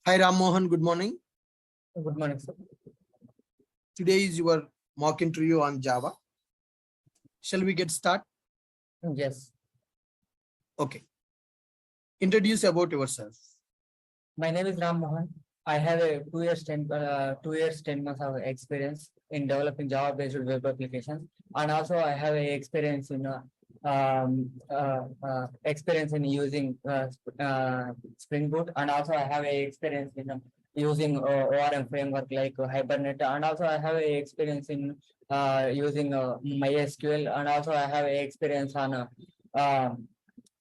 Hi Ram Mohan, good morning. Good morning, sir. Today is your mock interview on Java. Shall we get start? Yes, Okay. Introduce about yourself. my name is Ram Mohan. I have a 2 years 10 months of experience in developing Java-based web applications, and also I have a experience in using Spring Boot, and also I have a experience in using ORM framework like Hibernate, and also I have a experience in using MySQL, and also I have a experience on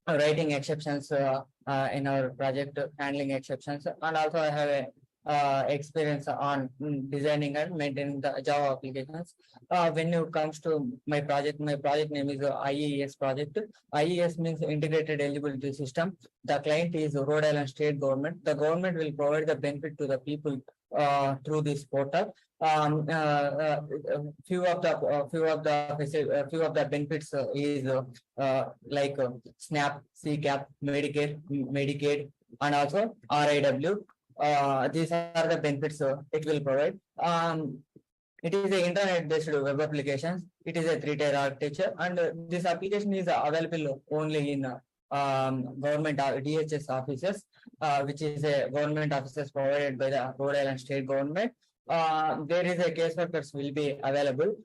writing exceptions in our project, handling exceptions, and also I have a experience on designing and maintaining the Java applications. When it comes to my project name is IES project. IES means Integrated Eligibility System. The client is Rhode Island State Government. The government will provide the benefit to the people through this portal. Few of the benefits is like SNAP, CCAP, Medicaid, and also RIW. These are the benefits it will provide. It is a internet-based web application. It is a 3-tier architecture, and this application is available only in government DHS offices, which is a government offices provided by the Rhode Island State Government. There is a caseworkers will be available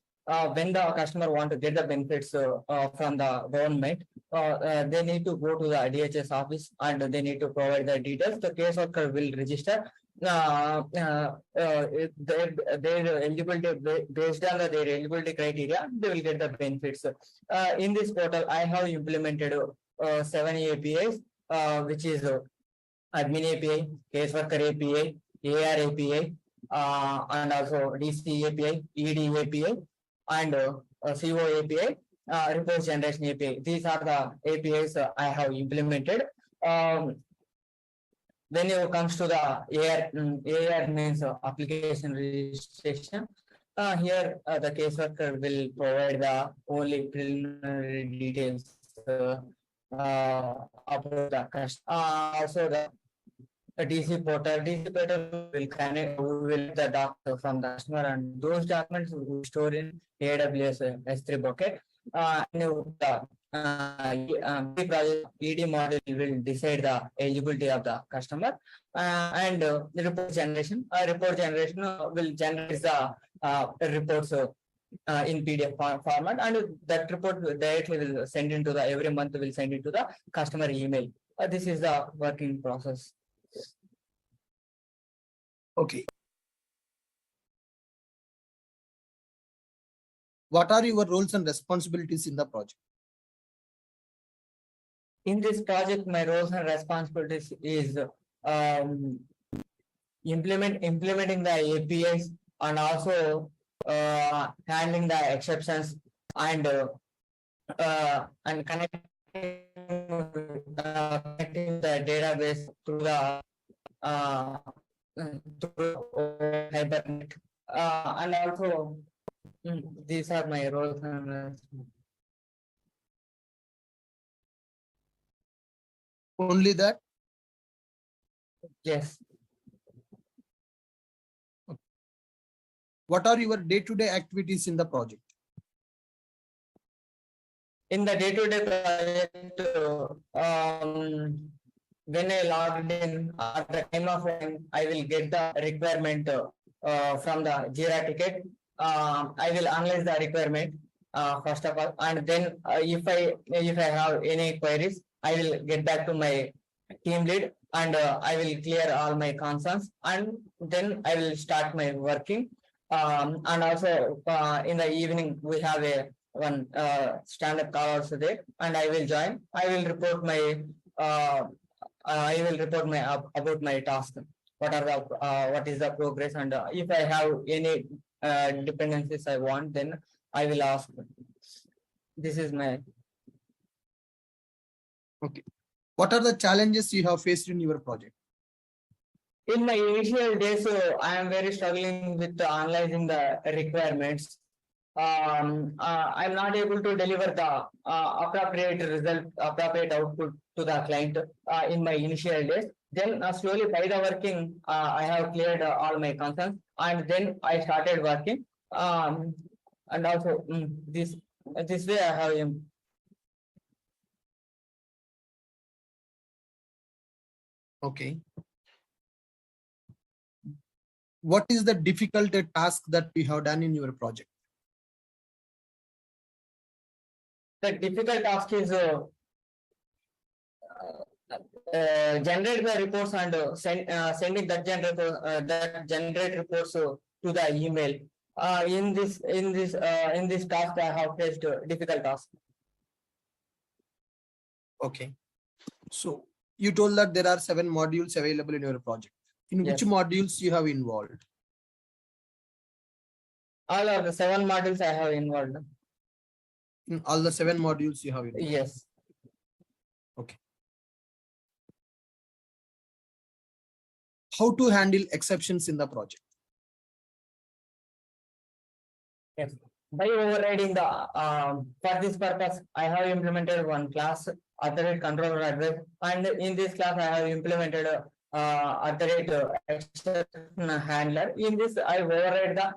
when the customer want to get the benefits from the government. They need to go to the DHS office and they need to provide the details. The caseworker will register. Their eligibility based on their eligibility criteria, they will get the benefits. In this portal, I have implemented 7 APIs, which is admin API, caseworker API, AR API, and also DC API, ED API, and CO API, report generation API. These are the APIs I have implemented. When it comes to the AR means application registration. Here the caseworker will provide the only preliminary details about the customer. Also the DC portal will connect will the document from the customer, and those documents will store in AWS S3 bucket. The project ED model will decide the eligibility of the customer, and the report generation. Report generation will generate the reports in PDF format, and that report directly will send into the every month will send into the customer email. This is the working process. Okay. What are your roles and responsibilities in the project? In this project, my roles and responsibilities is implementing the APIs, and also handling the exceptions, and connecting the database through the Hibernate, and also these are my roles and responsibilities. Only that? Yes. What are your day-to-day activities in the project? In the day-to-day project, when I logged in at the time of time, I will get the requirement from the JRTP. I will analyze the requirement first of all, and then if I have any queries, I will get back to my team lead, and I will clear all my concerns, and then I will start my working. And also in the evening we have one stand-up call also there, and I will join. I will report my about my task. What is the progress, and if I have any dependencies I want, then I will ask. This is my. Okay. What are the challenges you have faced in your project? In my initial days, I am very struggling with analyzing the requirements. I'm not able to deliver the appropriate result, appropriate output to the client in my initial days. Then slowly by the working, I have cleared all my concerns, and then I started working. And also this way I have Okay. What is the difficult task that we have done in your project? the difficult task is generate the reports and sending that generate reports to the email. In this task, I have faced difficult task. Okay. So you told that there are 7 modules available in your project. In which Yes. modules you have involved? All of the 7 modules I have involved. In all the 7 modules you have involved? Yes. Okay. How to handle exceptions in the project? Yes. By overriding the for this purpose, I have implemented one class alternate controller address, and in this class I have implemented alternate exception handler. In this, I override the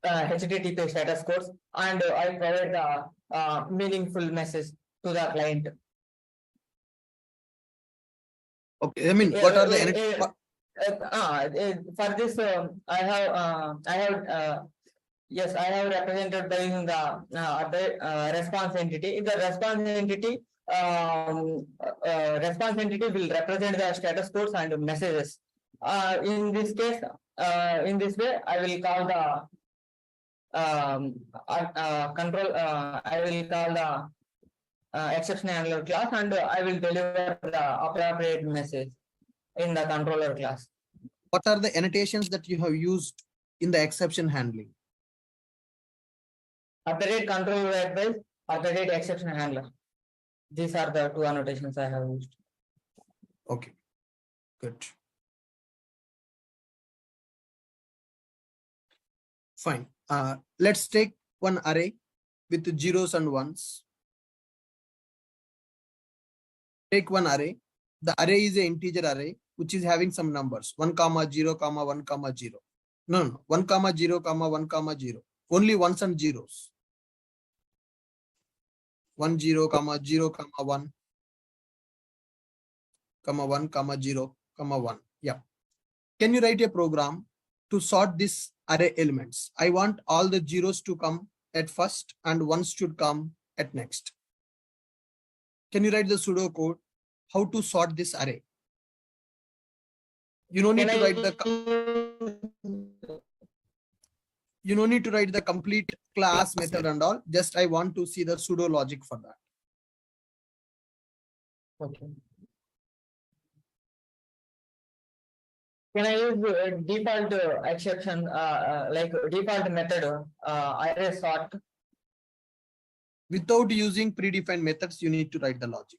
HTTP status codes, and I provide the meaningful message to the client. Okay. I mean, what are the for this I have yes, I have represented by using the response entity. The response entity will represent the status codes and messages. In this case, in this way, I will call the control. I will call the exception handler class, and I will deliver the appropriate message in the controller class. What are the annotations that you have used in the exception handling? Alternate controller advice, alternate exception handler. These are the 2 annotations I have used. Okay, good. Fine. Let's take one array with zeros and ones. Take one array. The array is an integer array which is having some numbers 1 comma 0 comma 1 comma 0. No, 1 comma 0 comma 1 comma 0. Only ones and zeros. 1 0 comma 0 comma 1 comma 1 comma 0 comma 1. Yeah. Can you write a program to sort this array elements? I want all the zeros to come at first and ones should come at next. Can you write the pseudo code how to sort this array? You don't need to write you don't need to write the complete class method and all. Just I want to see the pseudo logic for that. Okay. Can I use default exception like default method array sort? Without using predefined methods, you need to write the logic.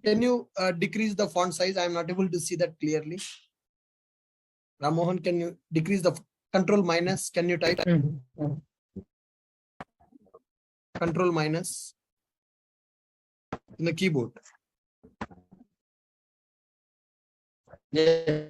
Can you decrease the font size? I'm not able to see that clearly. Ramohan, can you decrease the control minus? Can you type control minus in the keyboard? Yes.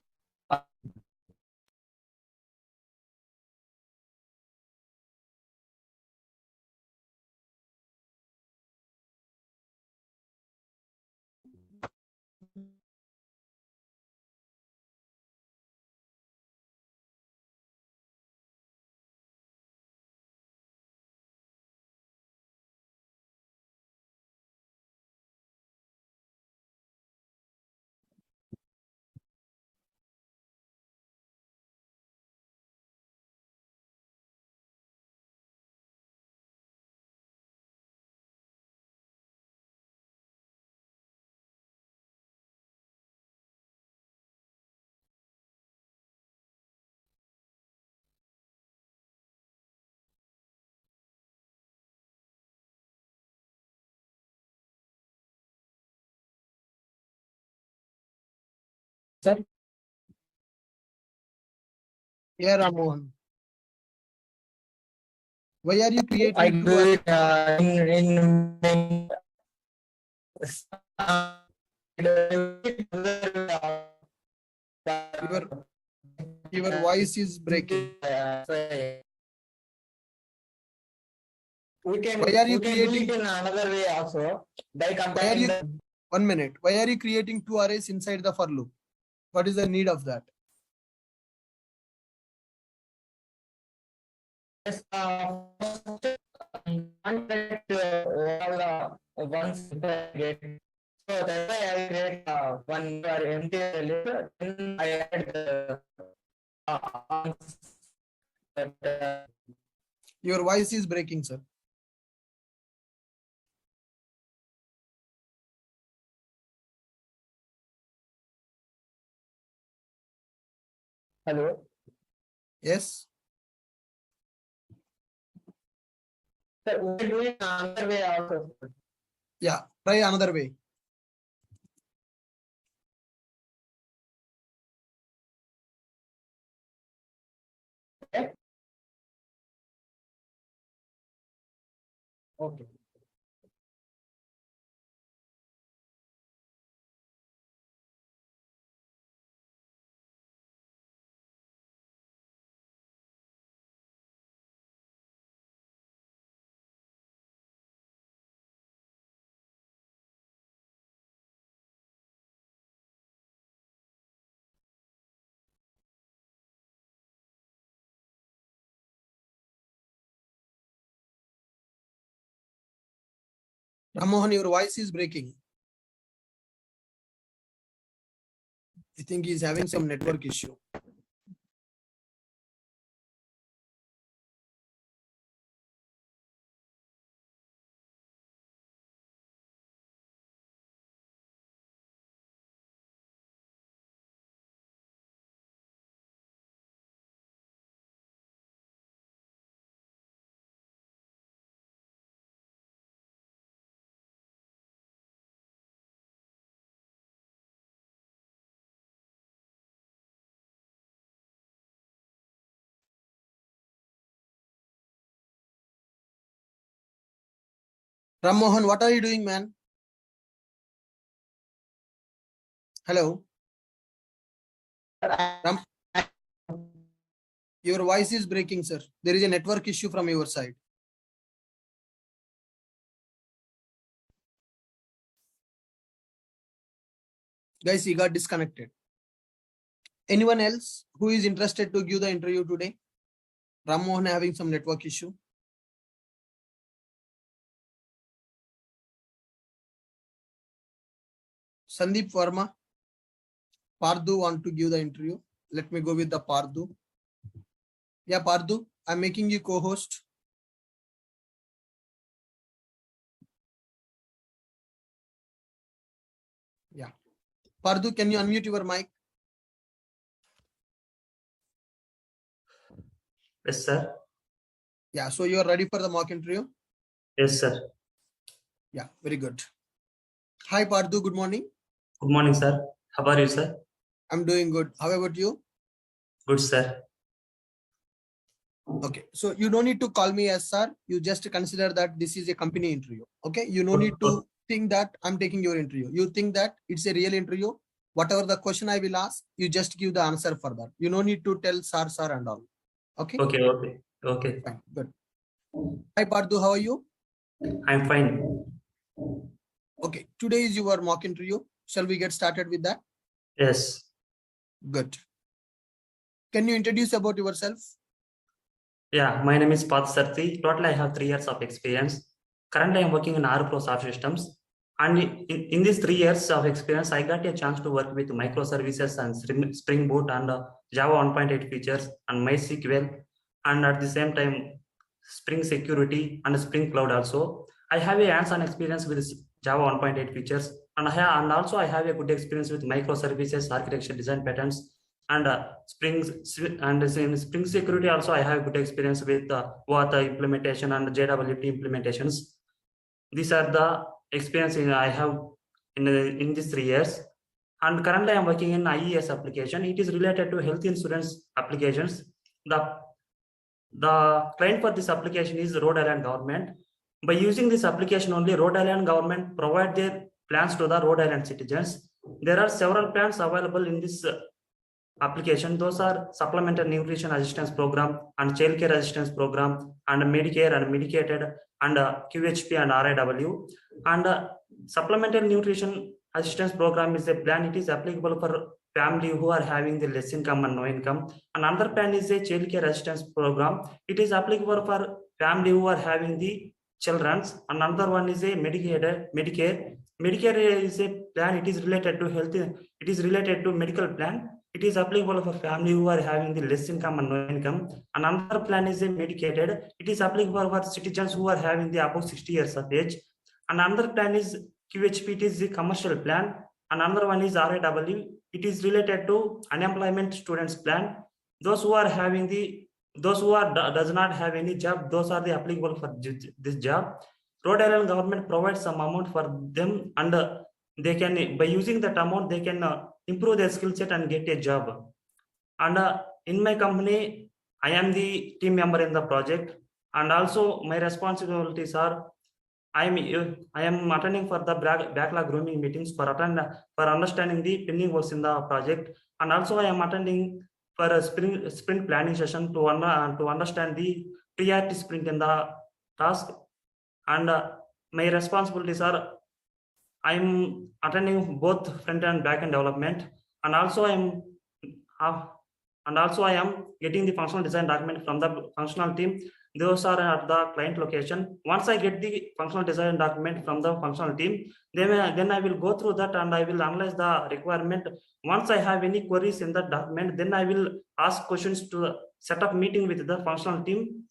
Sir, Yeah, Ramohan. Why are you I creating do two? it in Your your voice is breaking. we can Why are you we can do it creating? in another way also by Why are comparing you? the 1 minute. Why are you creating two arrays inside the for loop? What is the need of that? yes, once get so that's why I create one empty list then I add the but, Your voice is breaking, sir. hello. Yes. Sir, we can do it another way also. Yeah. Try another way. Okay. Okay. Ramohan, your voice is breaking. I think he's having some network issue. Ramohan, what are you doing, man? Hello. Ram, your voice is breaking, sir. There is a network issue from your side. Guys, he got disconnected. Anyone else who is interested to give the interview today? Ramohan having some network issue. Sandeep Verma. Pardu want to give the interview. Let me go with the Pardu. Yeah, Pardu, I'm making you co-host. Yeah. Pardu, can you unmute your mic? Yes, sir. Yeah, so you're ready for the mock interview? Yes, sir. Yeah, very good. Hi, Pardu, good morning. Good morning, sir. How are you, sir? I'm doing good. How about you? Good, sir. Okay, so you don't need to call me as sir. You just consider that this is a company interview. Okay, you no need to think that I'm taking your interview. You think that it's a real interview. Whatever the question I will ask, you just give the answer for that. You no need to tell sir, sir, and all. Okay. Okay, okay, okay. Fine, good. Hi, Pardu, how are you? I'm fine. Okay, today is your mock interview. Shall we get started with that? Yes. Good. Can you introduce about yourself? Yeah, my name is Path Sarthi. Total, I have 3 years of experience. Currently, I'm working in R Pro Soft Systems. And in these 3 years of experience, I got a chance to work with microservices and Spring Boot and Java 1.8 features and MySQL. And at the same time, Spring Security and Spring Cloud also. I have a hands-on experience with Java 1.8 features. And also I have a good experience with microservices, architecture design patterns, and in Spring Security also I have good experience with OAuth implementation and JWT implementations. These are the experience I have in these 3 years. And currently I am working in IES application. It is related to health insurance applications. The client for this application is Rhode Island government. By using this application only, Rhode Island government provide their plans to the Rhode Island citizens. There are several plans available in this application. Those are supplemental nutrition assistance program and child care assistance program and Medicare and Medicaid and QHP and RIW. And supplemental nutrition assistance program is a plan. It is applicable for family who are having the less income and no income. Another plan is a child care assistance program. It is applicable for family who are having the children's. Another one is a Medicare. Medicare is a plan. It is related to health. It is related to medical plan. It is applicable for family who are having the less income and no income. Another plan is a medicated. It is applicable for citizens who are having the above 60 years of age. Another plan is QHP. It is the commercial plan. Another one is RIW. It is related to unemployment students plan. Those who are having those who are does not have any job, those are the applicable for this job. Rhode Island government provides some amount for them, and they can, by using that amount, they can improve their skill set and get a job. And in my company, I am the team member in the project, and also my responsibilities are I am attending for the backlog grooming meetings for understanding the pending works in the project, and also I am attending for a sprint planning session to understand the priority sprint in the task. And my responsibilities are I'm attending both front and back end development, and also I am getting the functional design document from the functional team Those are at the client location. Once I get the functional design document from the functional team, then I will go through that and I will analyze the requirement. Once I have any queries in that document, then I will ask questions to set up meeting with the functional team.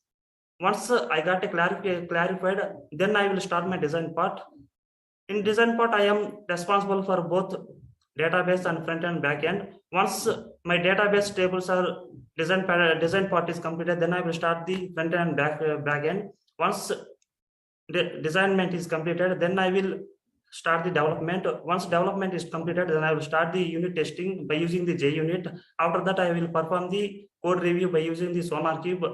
Once I got a clarified, then I will start my design part. In design part, I am responsible for both database and front and back end. Once my database tables are design part is completed, then I will start the front and back end. Once the designment is completed, then I will start the development. Once development is completed, then I will start the unit testing by using the JUnit. After that, I will perform the code review by using the Sonar Cube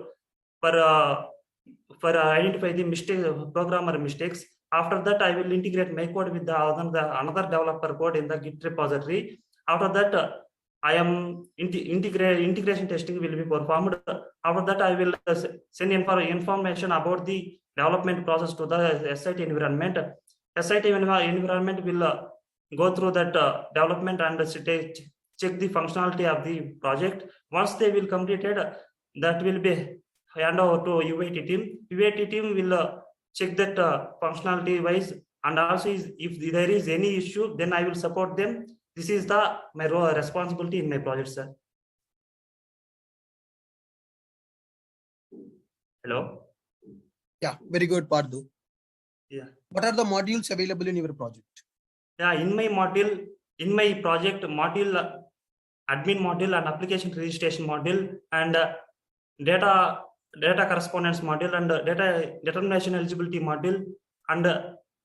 for identify the programmer mistakes. After that, I will integrate my code with the another developer code in the Git repository. After that, I am integration testing will be performed. After that, I will send information about the development process to the SIT environment. SIT environment will go through that development and check the functionality of the project. Once they will completed, that will be hand over to UAT team. UAT team will check that functionality wise, and also if there is any issue, then I will support them. This is my role responsibility in my project, sir. Hello. Yeah, very good, Parthu. Yeah. What are the modules available in your project? Yeah, in my module, in my project module, admin module and application registration module and data correspondence module and data determination eligibility module and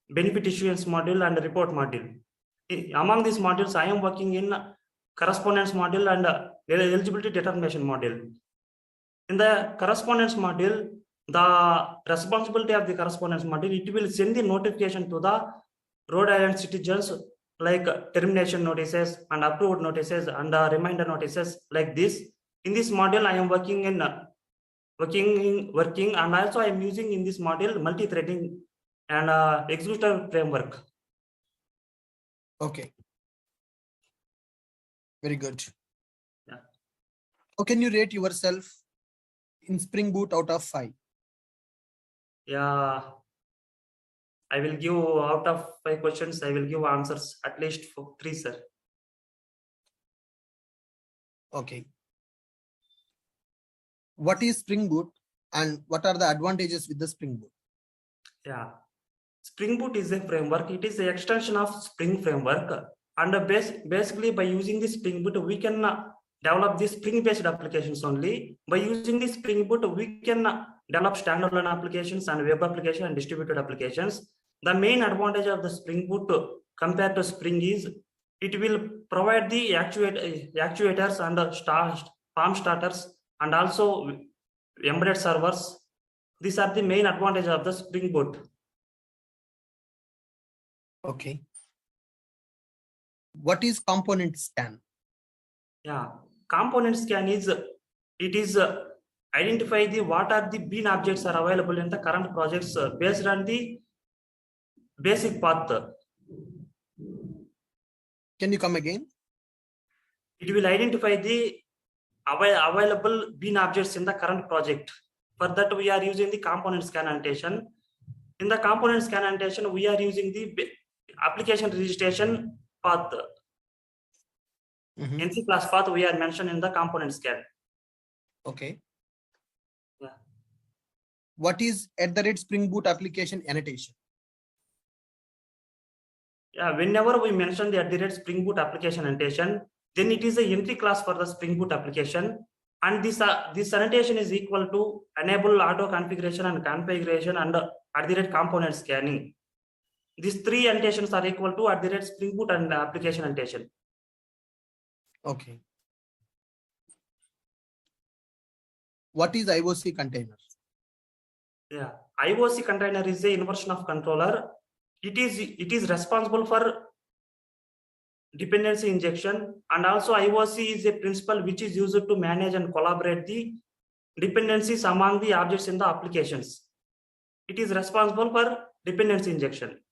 benefit issuance module and report module. Among these modules, I am working in correspondence module and eligibility determination module. In the correspondence module, the responsibility of the correspondence module, it will send the notification to the Rhode Island citizens like termination notices and approved notices and reminder notices like this. In this module, I am working and also I am using in this module multi-threading and executor framework. Okay. Very good. Yeah. How can you rate yourself in Spring Boot out of 5? Yeah, I will give out of 5 questions, I will give answers at least for 3, sir. Okay. What is Spring Boot and what are the advantages with the Spring Boot? Yeah, Spring Boot is a framework. It is an extension of Spring framework, and basically by using the Spring Boot, we can develop the Spring-based applications only. By using the Spring Boot, we can develop standalone applications and web applications and distributed applications. The main advantage of the Spring Boot compared to Spring is it will provide the actuators and farm starters and also embedded servers. These are the main advantages of the Spring Boot. Okay. What is component scan? Yeah, component scan is identify what are the bean objects are available in the current projects based on the basic path. Can you come again? It will identify the available bean objects in the current project. For that, we are using the component scan annotation. In the component scan annotation, we are using the application registration path. NC class path we are mentioned in the component scan. Okay. Yeah. What is @Spring Boot application annotation? Yeah, whenever we mention the @Spring Boot application annotation, then it is a entry class for the Spring Boot application, and this annotation is equal to enable auto configuration and component scanning. These 3 annotations are equal to @Spring Boot and application annotation. Okay. What is IOC container? Yeah, IOC container is a inversion of controller. It is responsible for dependency injection, and also IOC is a principle which is used to manage and collaborate the dependencies among the objects in the applications. It is responsible for dependency injection.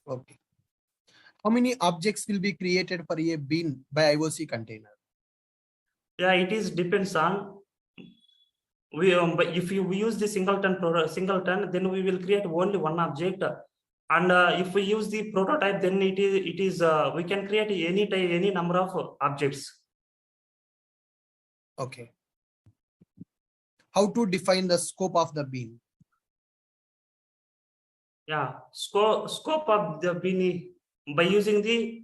Okay. How many objects will be created for a bean by IOC container? Yeah, it is depends on but if we use the singleton, then we will create only one object. And if we use the prototype, then it is we can create any number of objects. Okay. How to define the scope of the bean? Yeah, scope of the bean by using the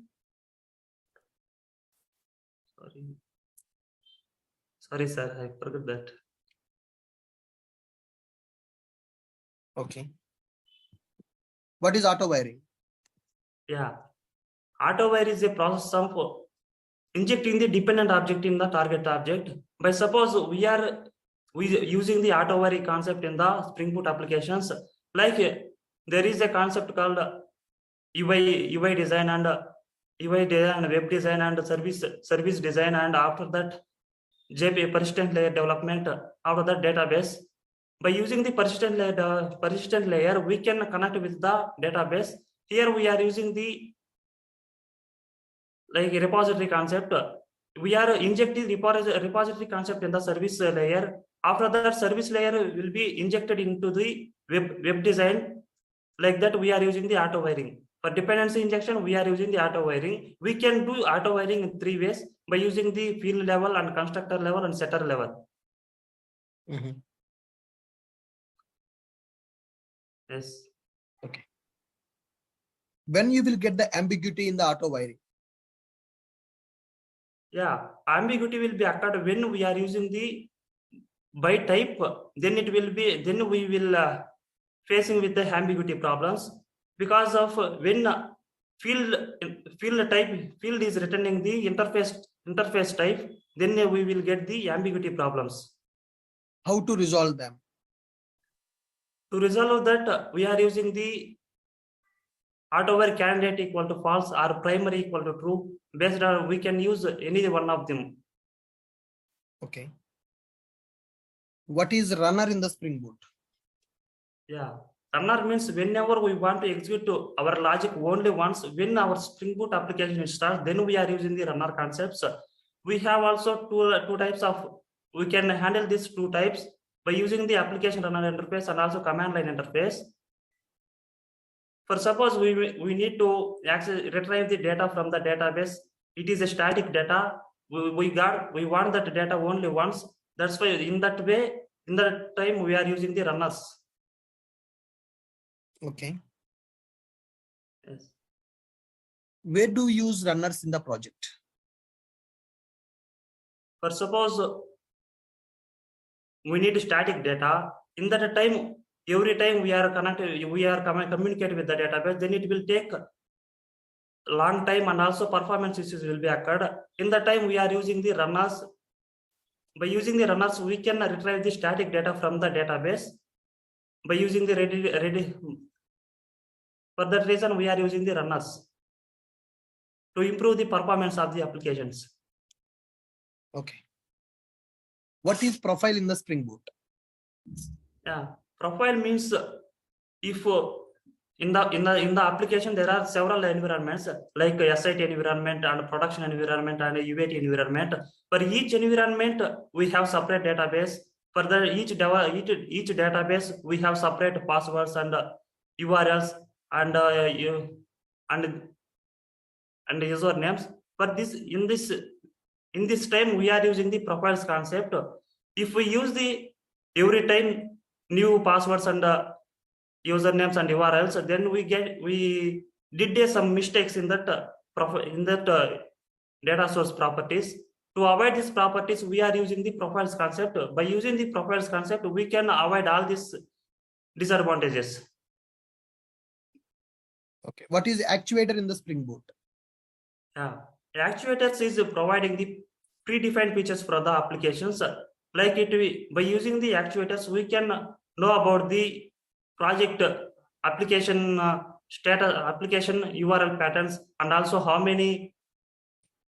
sorry sir, I forgot that. Okay. What is auto wiring? Yeah, auto wire is a process of injecting the dependent object in the target object. By suppose we using the auto wire concept in the Spring Boot applications, like there is a concept called UI design and web design and service design, and after that JP persistent layer development, after that database. By using the persistent layer, we can connect with the database. Here we are using the like repository concept. We are injecting repository concept in the service layer. After that, service layer will be injected into the web design. Like that, we are using the auto wiring. For dependency injection, we are using the auto wiring. We can do auto wiring in 3 ways: by using the field level and constructor level and setter level. Mhm. Yes. Okay. When you will get the ambiguity in the auto wiring? Yeah, ambiguity will be occurred when we are using the by type. Then it will be, then we will facing with the ambiguity problems, because of when field is returning the interface type, then we will get the ambiguity problems. How to resolve them? To resolve that, we are using the auto wire candidate equal to false or primary equal to true. Based on, we can use any one of them. Okay. What is runner in the Spring Boot? Yeah, runner means whenever we want to execute our logic only once, when our Spring Boot application starts, then we are using the runner concepts. We have also two types of, we can handle these two types by using the application runner interface and also command line interface. For suppose we need to retrieve the data from the database, it is a static data. We want that data only once. That's why in that way, in that time we are using the runners. Okay. Yes. Where do you use runners in the project? For suppose we need static data, in that time, every time we are communicate with the database, then it will take long time and also performance issues will be occurred. In that time, we are using the runners. By using the runners, we can retrieve the static data from the database. By using the ready. For that reason, we are using the runners to improve the performance of the applications. Okay. What is profile in the Spring Boot? Yeah, profile means if in the application there are several environments like SIT environment and production environment and UAT environment. For each environment, we have separate database. For the each database, we have separate passwords and URLs and and usernames. But in this time, we are using the profiles concept. If we use the every time new passwords and usernames and URLs, then we did some mistakes in that data source properties. To avoid these properties, we are using the profiles concept. By using the profiles concept, we can avoid all these disadvantages. Okay. What is actuator in the Spring Boot? Yeah, actuators is providing the predefined features for the applications. Like by using the actuators, we can know about the project application status, application URL patterns, and also how many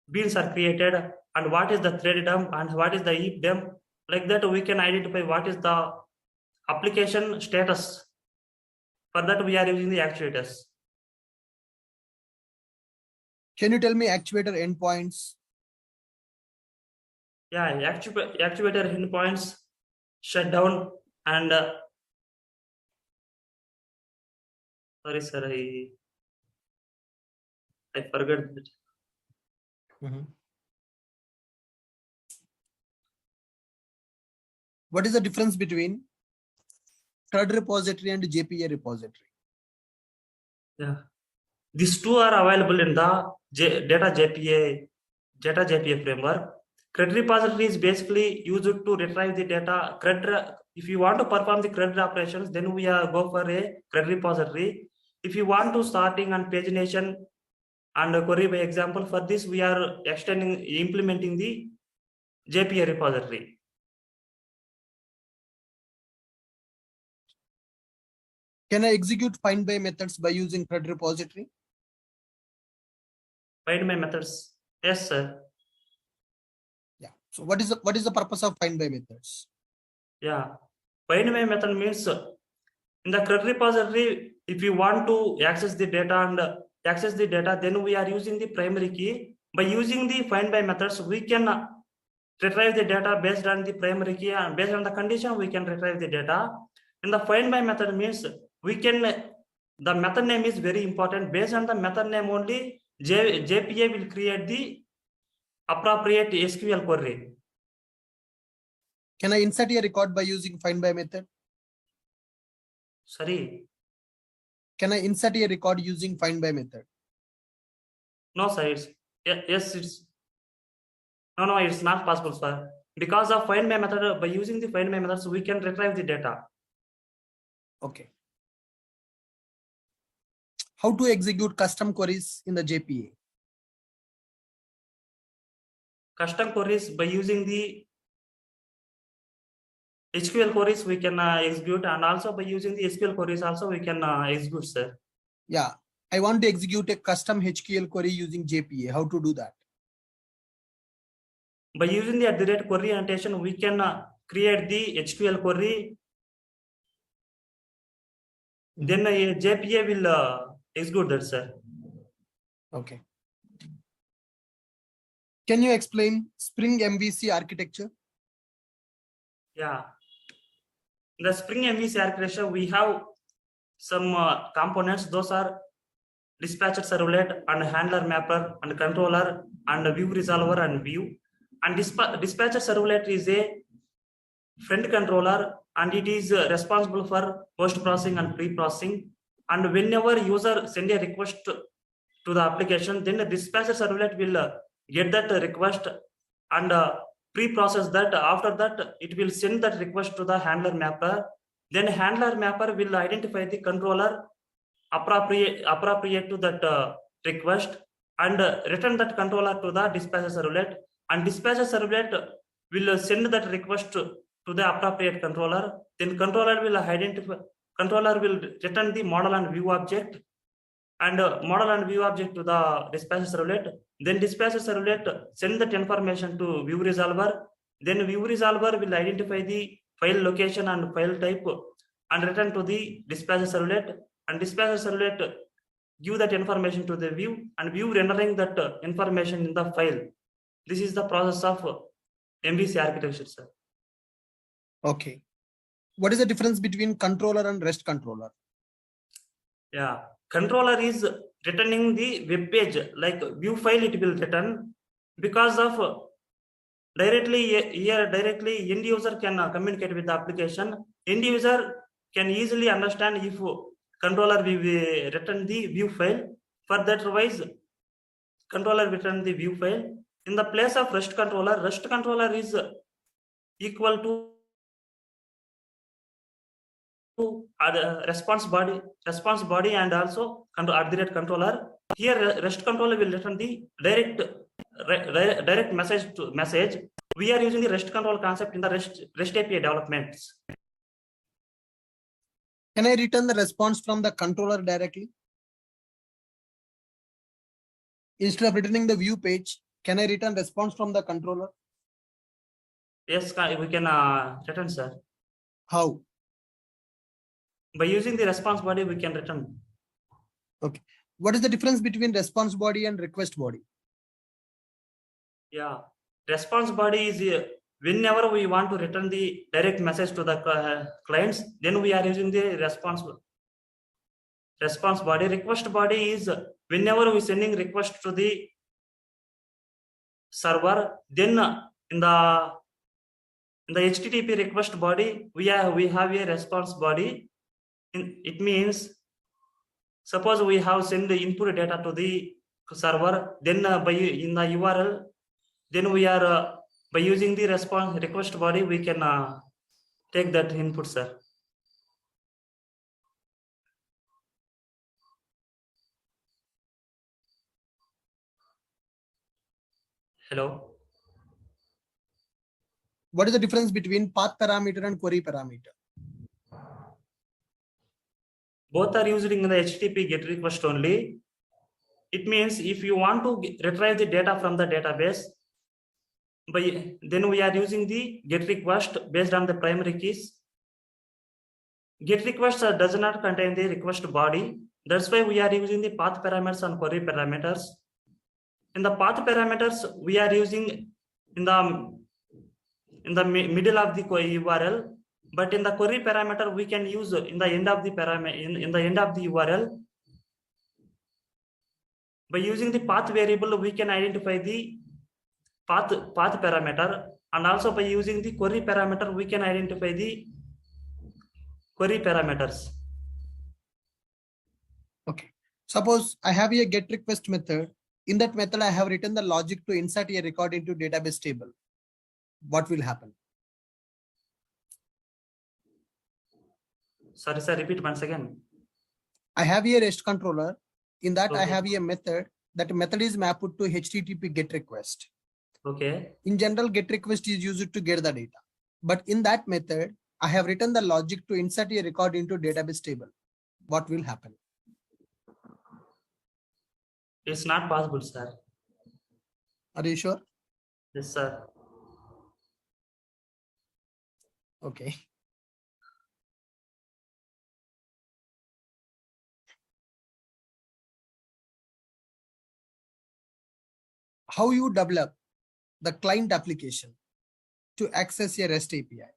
beans are created and what is the thread dump and what is the heap dump. Like that, we can identify what is the application status. For that, we are using the actuators. Can you tell me actuator endpoints? Yeah, actuator endpoints. shut down and sorry sir, I forgot that. What is the difference between CRUD repository and JPA repository? Yeah, these two are available in the data JPA framework. CRUD repository is basically used to retrieve the data. CRUD, if you want to perform the CRUD operations, then we go for a CRUD repository. If you want to sorting and pagination and query by example, for this we are implementing the JPA repository. Can I execute find by methods by using CRUD repository? Find by methods, yes sir. Yeah. So what is the purpose of find by methods? Yeah, find by method means in the CRUD repository, if you want to access the data, then we are using the primary key. By using the find by methods, we can retrieve the data based on the primary key, and based on the condition we can retrieve the data. In the find by method means we can, the method name is very important. Based on the method name only, JPA will create the appropriate SQL query. Can I insert a record by using find by method? Sorry. Can I insert a record using find by method? No sir, it's yes, it's no, it's not possible sir. Because of find by method, by using the find by methods, we can retrieve the data. Okay. How to execute custom queries in the JPA? Custom queries, by using the SQL queries we can execute, and also by using the SQL queries also we can execute sir. Yeah, I want to execute a custom HQL query using JPA. How to do that? By using the @query annotation, we can create the HQL query. Then JPA will execute that sir. Okay. Can you explain Spring MVC architecture? Yeah. In the Spring MVC architecture, we have some components. Those are dispatcher servlet and handler mapper and controller and view resolver and view. And dispatcher servlet is a friend controller, and it is responsible for post processing and pre-processing. And whenever user send a request to the application, then the dispatcher servlet will get that request and pre-process that. After that, it will send that request to the handler mapper. Then handler mapper will identify the controller appropriate to that request and return that controller to the dispatcher servlet. And dispatcher servlet will send that request to the appropriate controller. Then controller will return the model and view object, and model and view object to the dispatcher servlet. Then dispatcher servlet send that information to view resolver. Then view resolver will identify the file location and file type and return to the dispatcher servlet. And dispatcher servlet give that information to the view, and view rendering that information in the file. This is the process of MVC architecture, sir. Okay. What is the difference between controller and REST controller? Yeah, controller is returning the web page, like view file it will return, because of directly end user can communicate with the application. End user can easily understand if controller will return the view file. For that wise, controller return the view file. In the place of REST controller is equal to response body and also controller. Here REST controller will return the direct message. We are using the REST control concept in the REST API developments. Can I return the response from the controller directly? Instead of returning the view page, can I return response from the controller? Yes, we can return, sir. How? By using the response body, we can return. Okay. What is the difference between response body and request body? Yeah, response body is whenever we want to return the direct message to the clients, then we are using the response body. Request body is whenever we sending request to the server, then in the HTTP request body, we have a response body. It means, suppose we have sent the input data to the server, then by in the URL, then we are by using the response request body, we can take that input, sir. Hello. What is the difference between path parameter and query parameter? Both are used in the HTTP GET request only. It means if you want to retrieve the data from the database, then we are using the GET request based on the primary keys. GET request does not contain the request body. That's why we are using the path parameters and query parameters. In the path parameters, we are using in the middle of the URL, but in the query parameter, we can use in the end of the parameter in the end of the URL. By using the path variable, we can identify the path parameter, and also by using the query parameter, we can identify the query parameters. Okay. Suppose I have a get request method. In that method, I have written the logic to insert a record into database table. What will happen? Sorry, sir, repeat once again. I have a REST controller. In that, I Okay. have a method. That method is mapped to HTTP GET request. Okay. In general, GET request is used to get the data. But in that method, I have written the logic to insert a record into database table. What will happen? It's not possible, sir. Are you sure? Yes, sir. Okay. How you develop the client application to access a REST API?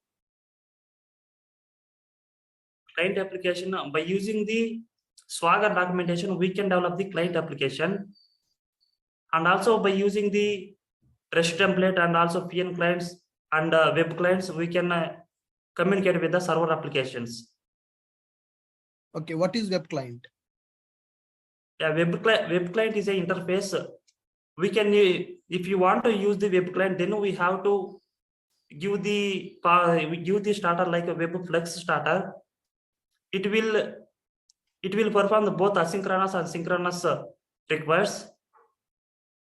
Client application, by using the Swagger documentation, we can develop the client application, and also by using the REST template and also PN clients and web clients, we can communicate with the server applications. Okay, what is web client? Yeah, web client is an interface. We can, if you want to use the web client, then we have to give the starter like a web flex starter. It will perform both asynchronous and synchronous requests.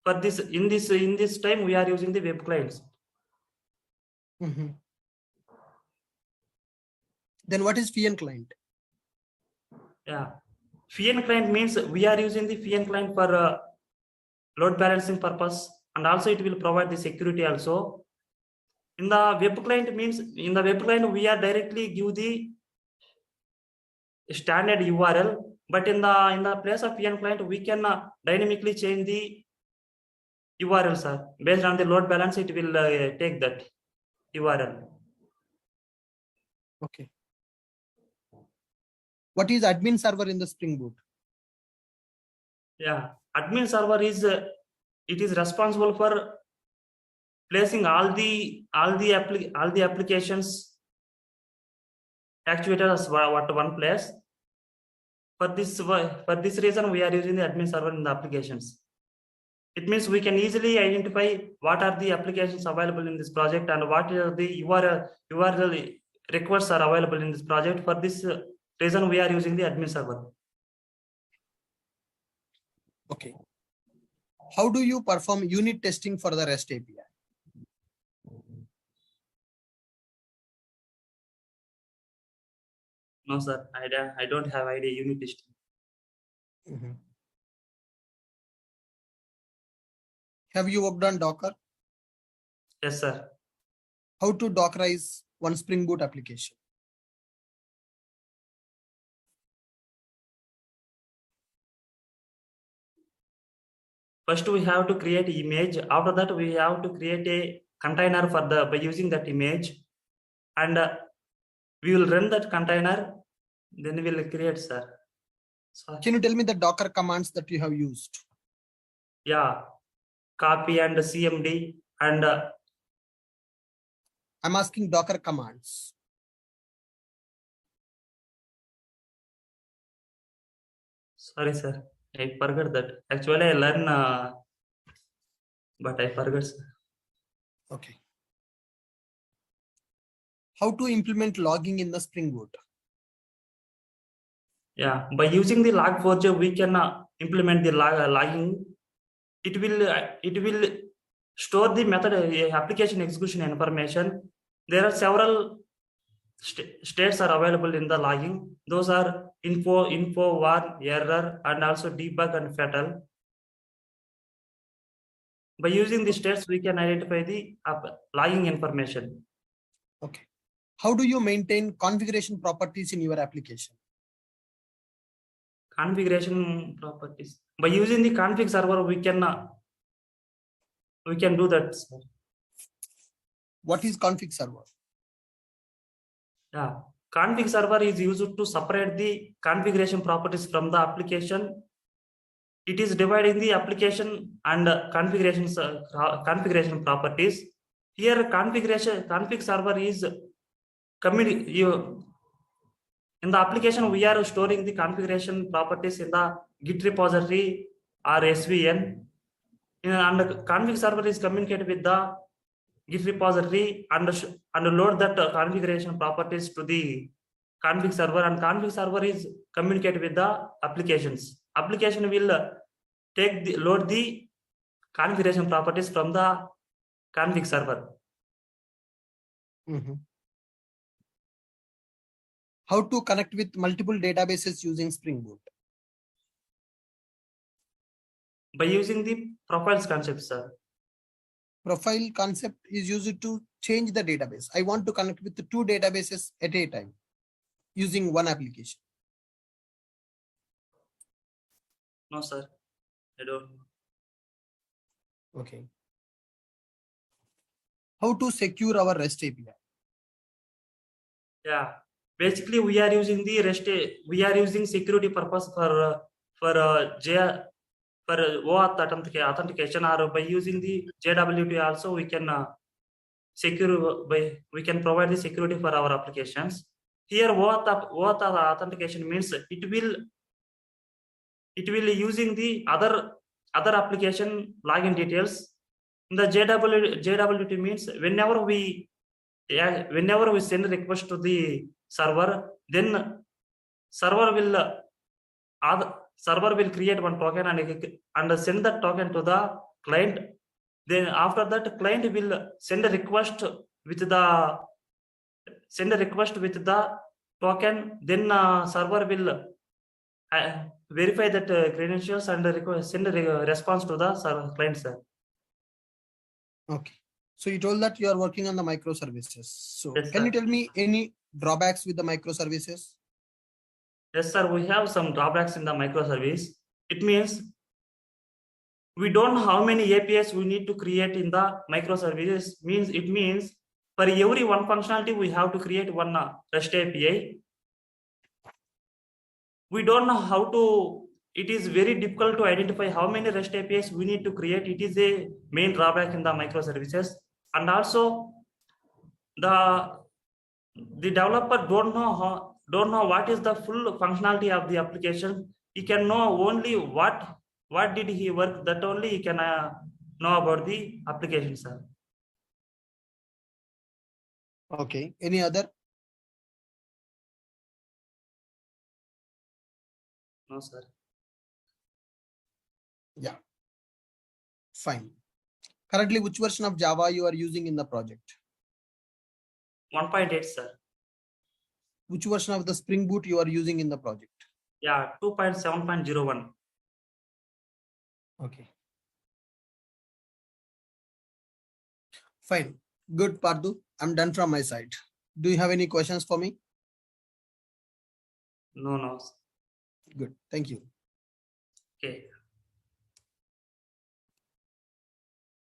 For this, in this time, we are using the web clients. Then what is PN client? Yeah, PN client means we are using the PN client for load balancing purpose, and also it will provide the security also. In the web client means, in the web client, we are directly give the standard URL, but in the place of PN client, we can dynamically change the URL, sir. Based on the load balance, it will take that URL. Okay. What is admin server in the Spring Boot? Yeah, admin server is it is responsible for placing all the applications actuators at one place. For this reason, we are using the admin server in the applications. It means we can easily identify what are the applications available in this project and what are the URL requests are available in this project. For this reason, we are using the admin server. Okay. How do you perform unit testing for the REST API? No, sir, I don't have idea unit testing. Have you worked on Docker? Yes, sir. How to Dockerize one Spring Boot application? First, we have to create image. After that, we have to create a container for the by using that image, and we will run that container, then we will create, sir. Sorry. Can you tell me the Docker commands that you have used? Yeah, copy and cmd, and I'm asking Docker commands. sorry, sir, I forgot that. Actually, I learn, but I forgot, sir. Okay. How to implement logging in the Spring Boot? Yeah, by using the log4j, we can implement the logging. It will store the method application execution information. There are several states are available in the logging. Those are info, war, error, and also debug and fatal. By using the states, we can identify the logging information. Okay. How do you maintain configuration properties in your application? Configuration properties. By using the config server, we can do that, sir. What is config server? Yeah, config server is used to separate the configuration properties from the application. It is dividing the application and configuration properties. Here, config server is in the application, we are storing the configuration properties in the Git repository or SVN. And the config server is communicated with the Git repository and load that configuration properties to the config server, and config server is communicated with the applications. Application will load the configuration properties from the config server. How to connect with multiple databases using Spring Boot? By using the profiles concept, sir. Profile concept is used to change the database. I want to connect with the 2 databases at a time using one application. No, sir, I don't know. Okay. How to secure our REST API? Yeah, basically we are using the REST. We are using security purpose for OAuth authentication, or by using the JWT also we can we can provide the security for our applications. Here OAuth authentication means it will using the other application login details. In the JWT means whenever we send a request to the server, then server will create one token and send that token to the client. Then after that, client will send a request with the token. Then server will verify that credentials and send a response to the client, sir. Okay. So you told that you are working on the microservices. So Yes, can sir. you tell me any drawbacks with the microservices? Yes, sir. We have some drawbacks in the microservice. It means we don't know how many APIs we need to create in the microservices. It means for every one functionality we have to create one REST API. We don't know how to. It is very difficult to identify how many REST APIs we need to create. It is a main drawback in the microservices, and also the developer don't know what is the full functionality of the application. He can know only what did he work, that only he can know about the application, sir. Okay. Any other? No, sir. Yeah. Fine. Currently, which version of Java you are using in the project? 1.8, sir. Which version of the Spring Boot you are using in the project? Yeah, 2.7.01. Okay. Fine. Good, Pardu. I'm done from my side. Do you have any questions for me? No. Good. Thank you. Okay.